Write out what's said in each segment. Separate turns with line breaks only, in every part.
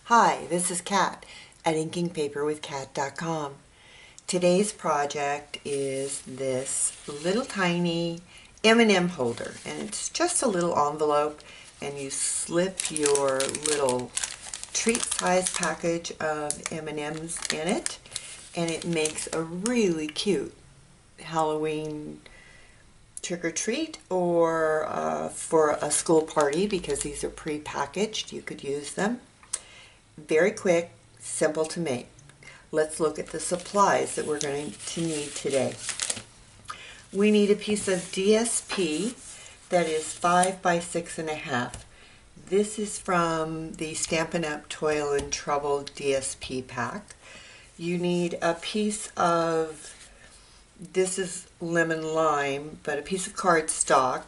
Hi, this is Kat at inkingpaperwithkat.com. Today's project is this little tiny M&M holder, and it's just a little envelope, and you slip your little treat-sized package of M&Ms in it, and it makes a really cute Halloween trick-or-treat or for a school party, because these are pre-packaged. You could use them. Very quick, simple to make. Let's look at the supplies that we're going to need today. We need a piece of DSP that is 5 by 6.5. This is from the Stampin' Up! Toil and Trouble DSP pack. You need a piece of, this is lemon lime, but a piece of cardstock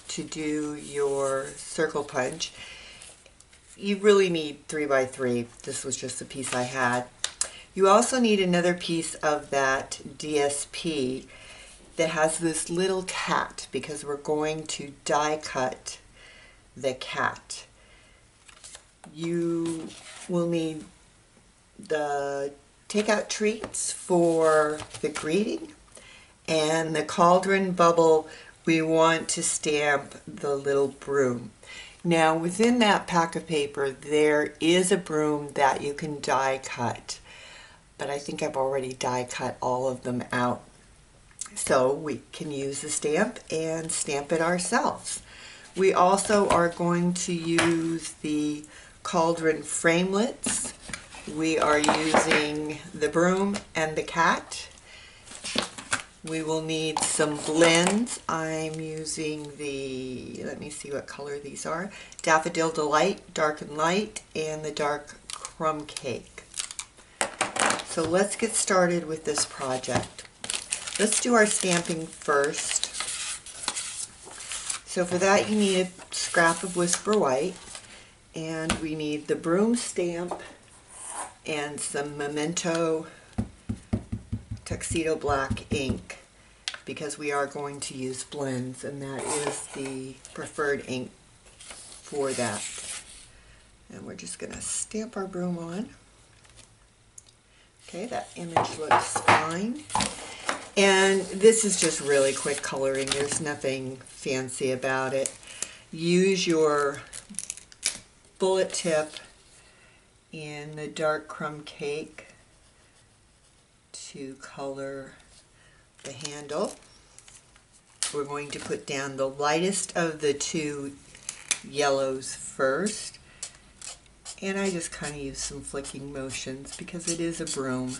to do your circle punch. You really need 3 by 3. This was just the piece I had. You also need another piece of that DSP that has this little cat, because we're going to die cut the cat. You will need the takeout treats for the greeting, and the cauldron bubble. We want to stamp the little broom. Now, within that pack of paper, there is a broom that you can die cut, but I think I've already die cut all of them out. So we can use the stamp and stamp it ourselves. We also are going to use the cauldron framelits. We are using the broom and the cat. We will need some blends. I'm using the, let me see what color these are, Daffodil Delight, Dark and Light, and the Dark Crumb Cake. So let's get started with this project. Let's do our stamping first. So for that you need a scrap of Whisper White, and we need the broom stamp and some Memento Tuxedo Black ink, because we are going to use blends, and that is the preferred ink for that. And we're just going to stamp our broom on. Okay, that image looks fine. And this is just really quick coloring. There's nothing fancy about it. Use your bullet tip in the Dark Crumb Cake to color the handle. We're going to put down the lightest of the two yellows first, and I just kind of use some flicking motions because it is a broom.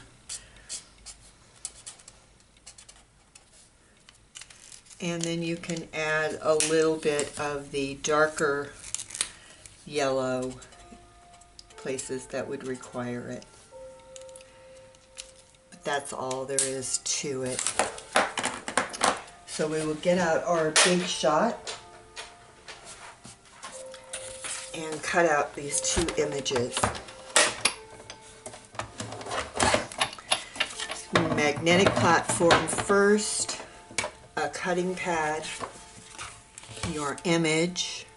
And then you can add a little bit of the darker yellow places that would require it. That's all there is to it. So we will get out our Big Shot and cut out these two images. Magnetic platform first, a cutting pad, your image.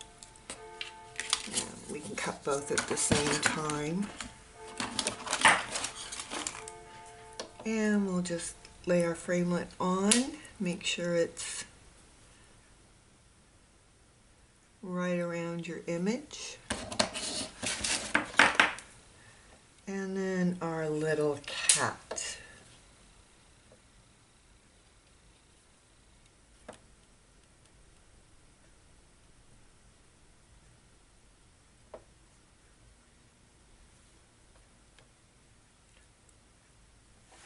We can cut both at the same time. And we'll just lay our framelit on, make sure it's right around your image. And then our little cat.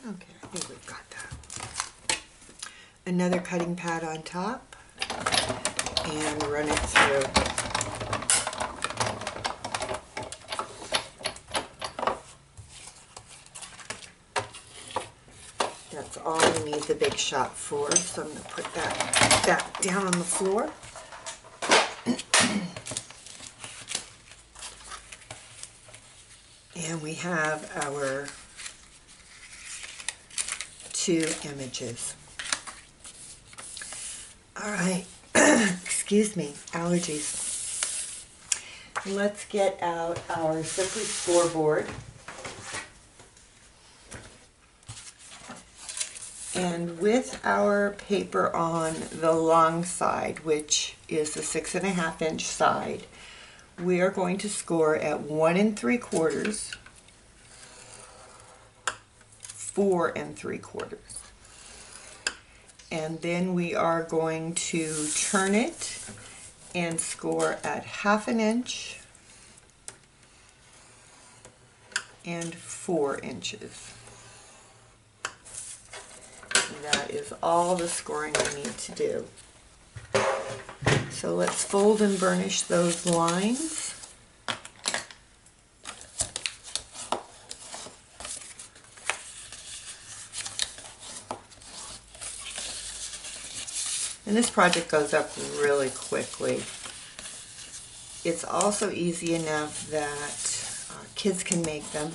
Okay, I think we've got that. Another cutting pad on top, and run it through. That's all we need the Big Shot for, so I'm going to put that down on the floor. And we have our two images. All right, excuse me, allergies. let's get out our Simply scoreboard. And with our paper on the long side, which is the 6.5 inch side, we are going to score at 1 3/4, 4 3/4. And then we are going to turn it and score at 1/2 inch and 4 inches. That is all the scoring we need to do. So let's fold and burnish those lines. And this project goes up really quickly. It's also easy enough that kids can make them.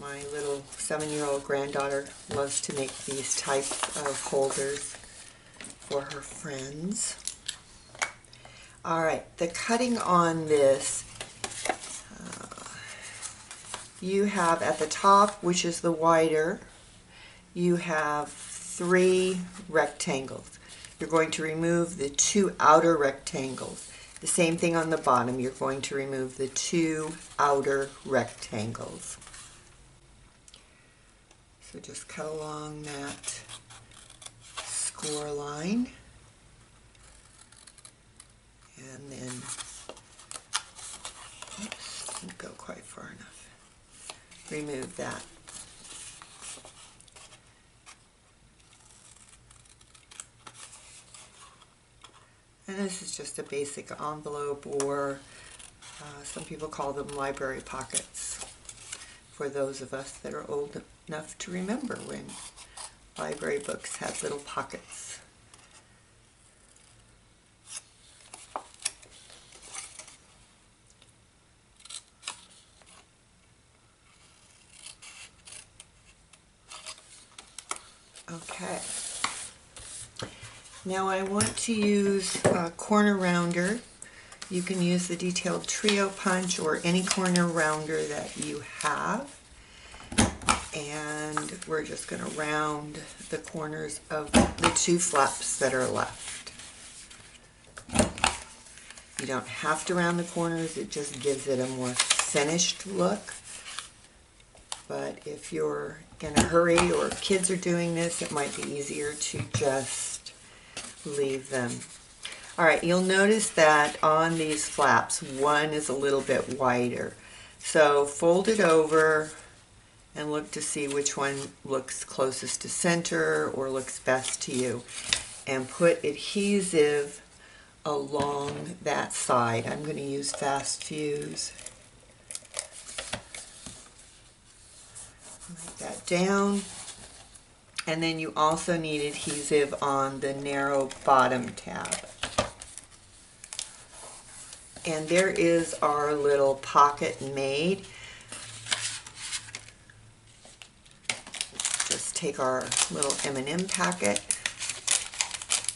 My little 7-year-old granddaughter loves to make these types of holders for her friends. Alright, the cutting on this, you have at the top, which is the wider, you have 3 rectangles. You're going to remove the 2 outer rectangles. The same thing on the bottom, you're going to remove the 2 outer rectangles. So just cut along that score line, and then, oops, didn't go quite far enough. Remove that. And this is just a basic envelope, or some people call them library pockets, for those of us that are old enough to remember when library books had little pockets. Okay. Now I want to use a corner rounder. You can use the detailed trio punch or any corner rounder that you have. And we're just going to round the corners of the 2 flaps that are left. You don't have to round the corners, it just gives it a more finished look. But if you're in a hurry or kids are doing this, it might be easier to just leave them. Alright, you'll notice that on these flaps, one is a little bit wider. So fold it over and look to see which one looks closest to center or looks best to you. And put adhesive along that side. I'm going to use Fast Fuse. Write that down. And then you also need adhesive on the narrow bottom tab. And there is our little pocket made. Just take our little M&M packet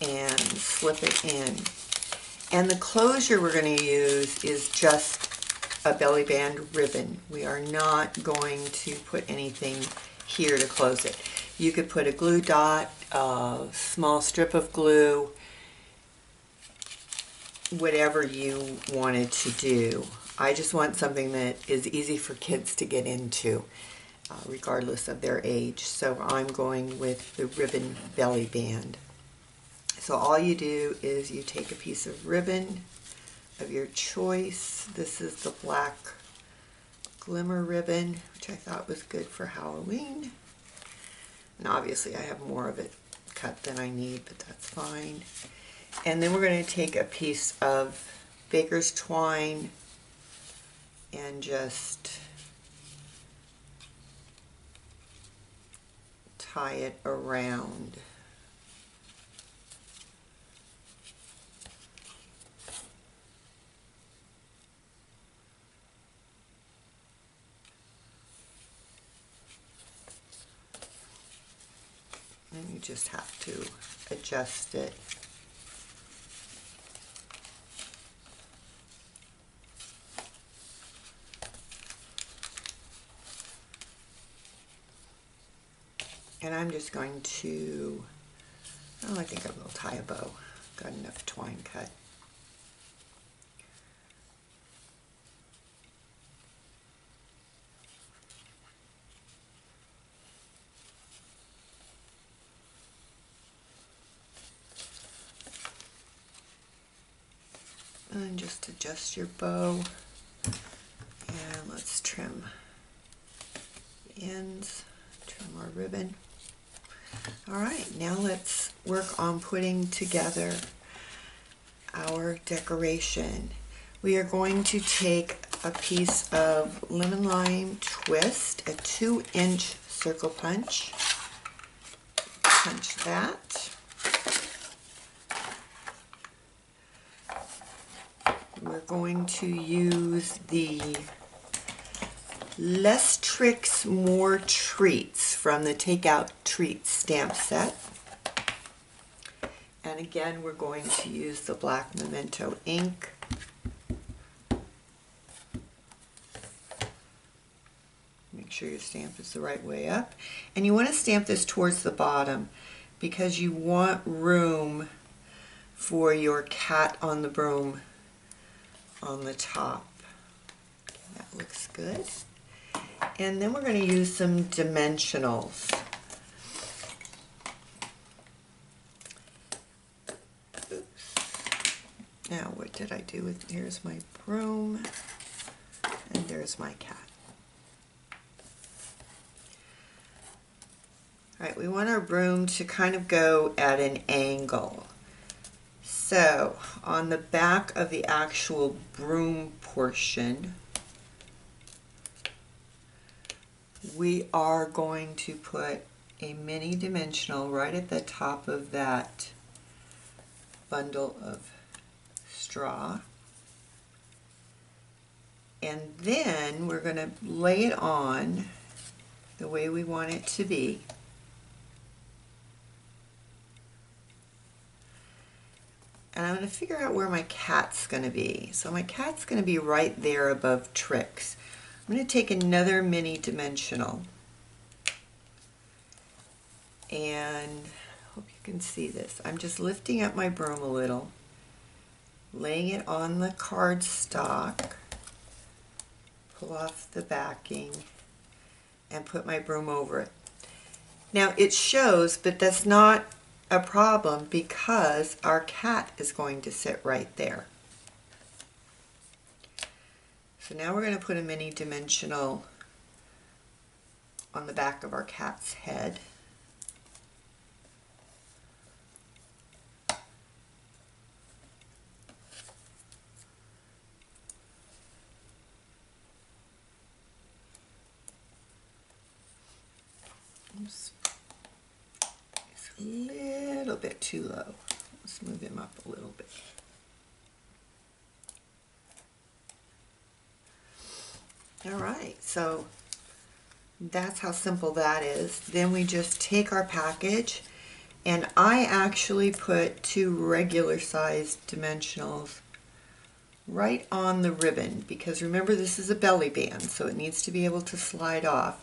and slip it in. And the closure we're going to use is just a belly band ribbon. We are not going to put anything here to close it. You could put a glue dot, a small strip of glue, whatever you wanted to do. I just want something that is easy for kids to get into, regardless of their age. So I'm going with the ribbon belly band. So all you do is you take a piece of ribbon of your choice. This is the black glimmer ribbon, which I thought was good for Halloween. And obviously I have more of it cut than I need, but that's fine. And then we're going to take a piece of baker's twine and just tie it around. And you just have to adjust it. And I'm just going to, I think I will tie a bow. Got enough twine cut. And just adjust your bow. And let's trim the ends, trim our ribbon. All right, now let's work on putting together our decoration. We are going to take a piece of lemon lime twist, a 2-inch circle punch. Punch that. We're going to use the Less Tricks, More Treats from the Takeout Treats stamp set. And again, we're going to use the black Memento ink. Make sure your stamp is the right way up. And you want to stamp this towards the bottom because you want room for your cat on the broom on the top. Okay, that looks good. And then we're going to use some dimensionals. Oops. Now what did I do with, here's my broom and there's my cat. Alright, we want our broom to kind of go at an angle. So on the back of the actual broom portion, we are going to put a mini dimensional right at the top of that bundle of straw. And then we're going to lay it on the way we want it to be. And I'm going to figure out where my cat's going to be. So my cat's going to be right there above Tricks. I'm going to take another mini dimensional. And I hope you can see this. I'm just lifting up my broom a little, laying it on the cardstock, pull off the backing, and put my broom over it. Now it shows, but that's not a problem because our cat is going to sit right there. So now we're going to put a mini dimensional on the back of our cat's head. Oops. A little bit too low. Let's move him up a little bit. All right, so that's how simple that is. Then we just take our package, and I actually put 2 regular sized dimensionals right on the ribbon because remember this is a belly band, so it needs to be able to slide off.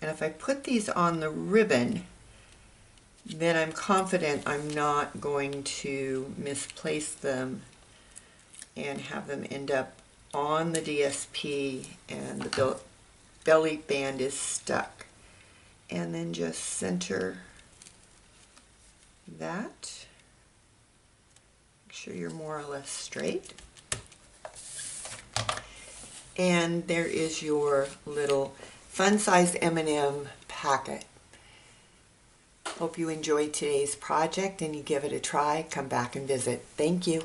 And if I put these on the ribbon, then I'm confident I'm not going to misplace them and have them end up on the DSP and the belly band is stuck. And then just center that. Make sure you're more or less straight. And there is your little fun-sized M&M packet. Hope you enjoyed today's project and you give it a try. Come back and visit. Thank you.